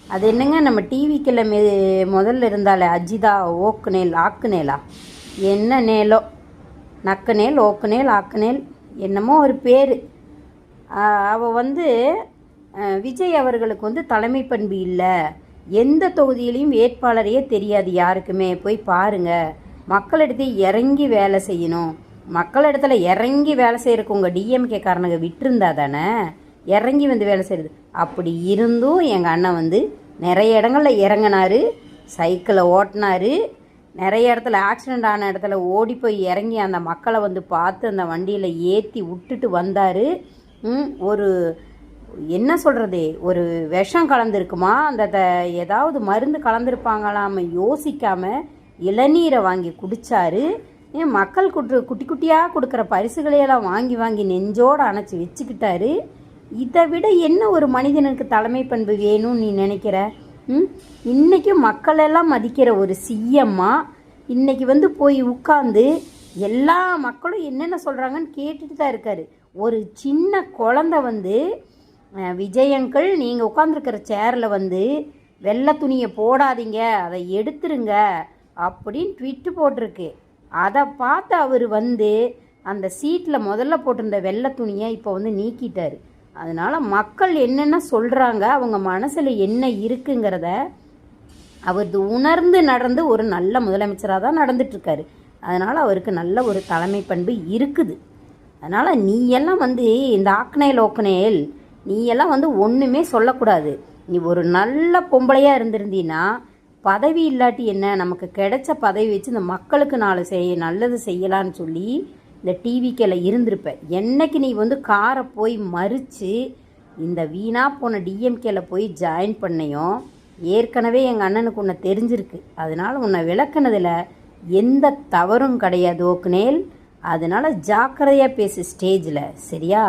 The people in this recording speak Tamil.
அது என்னங்க நம்ம டிவிக்கில் முதல்ல இருந்தாலே அஜிதா ஆக்குனேலா என்ன நேலோ, நக்கனேல் ஓக்குனேல் ஆக்குனேல் என்னமோ ஒரு பேர். அவள் வந்து விஜய் அவர்களுக்கு வந்து தலைமை பண்பு இல்லை, எந்த தொகுதியிலையும் வேட்பாளரையே தெரியாது யாருக்குமே, போய் பாருங்கள், மக்களிடத்தை இறங்கி வேலை செய்யணும், மக்களிடத்துல இறங்கி வேலை செய்கிறக்கு உங்கள் டிஎம்கே காரணங்க விட்டுருந்தா தானே இறங்கி வந்து வேலை செய்கிறது. அப்படி இருந்தும் எங்கள் அண்ணன் வந்து நிறைய இடங்களில் இறங்கினார், சைக்கிளை ஓட்டினார், நிறைய இடத்துல ஆக்சிடெண்ட் ஆன இடத்துல ஓடி போய் இறங்கி அந்த மக்களை வந்து பார்த்து அந்த வண்டியில் ஏற்றி விட்டுட்டு வந்தார். ஒரு என்ன சொல்கிறது, ஒரு விஷம் கலந்துருக்குமா, அந்த ஏதாவது மருந்து கலந்துருப்பாங்களாம யோசிக்காமல் இளநீரை வாங்கி குடித்தாரு. மக்கள் குட்டி குட்டியாக கொடுக்குற பரிசுகளையெல்லாம் வாங்கி வாங்கி நெஞ்சோடு அணைச்சி வச்சுக்கிட்டாரு. இதை விட என்ன ஒரு மனிதனுக்கு தலைமை பண்பு வேணும்னு நீ நினைக்கிற? இன்றைக்கும் மக்களெல்லாம் மதிக்கிற ஒரு சிஎம்மா இன்றைக்கி வந்து போய் உட்காந்து எல்லா மக்களும் என்னென்ன சொல்கிறாங்கன்னு கேட்டுட்டு தான் இருக்கார். ஒரு சின்ன குழந்தை வந்து விஜயங்கள் நீங்கள் உட்காந்துருக்கிற சேரில் வந்து வெள்ளை துணியை போடாதீங்க, அதை எடுத்துருங்க அப்படின்னு ட்விட்டு போட்டிருக்கு. அதை பார்த்து அவர் வந்து அந்த சீட்டில் முதல்ல போட்டிருந்த வெள்ளை துணியை இப்போ வந்து நீக்கிட்டார். அதனால் மக்கள் என்னென்ன சொல்கிறாங்க, அவங்க மனசில் என்ன இருக்குங்கிறத அவர் உணர்ந்து நடந்து ஒரு நல்ல முதலமைச்சராக தான் நடந்துட்டுருக்காரு. அதனால் அவருக்கு நல்ல ஒரு தலைமை பண்பு இருக்குது. அதனால் நீ எல்லாம் வந்து இந்த ஆக்னேல் நீ எல்லாம் வந்து ஒன்றுமே சொல்லக்கூடாது. நீ ஒரு நல்ல பொம்பளையாக இருந்திருந்தீன்னா பதவி இல்லாட்டி என்ன, நமக்கு கிடைச்ச பதவி வச்சு இந்த மக்களுக்கு நல்லது செய்யலான்னு சொல்லி இந்த டிவிக்கில் இருந்திருப்ப. என்னைக்கு நீ வந்து காரை போய் மறித்து இந்த வீணாக போன டிஎம்கேல போய் ஜாயின் பண்ணையும் ஏற்கனவே எங்கள் அண்ணனுக்கு உன்னை தெரிஞ்சிருக்கு. அதனால் உன்னை விளக்குனதில் எந்த தவறும் கிடையாது ஓக்குனேல். அதனால் ஜாக்கிரதையாக பேசு ஸ்டேஜில், சரியா?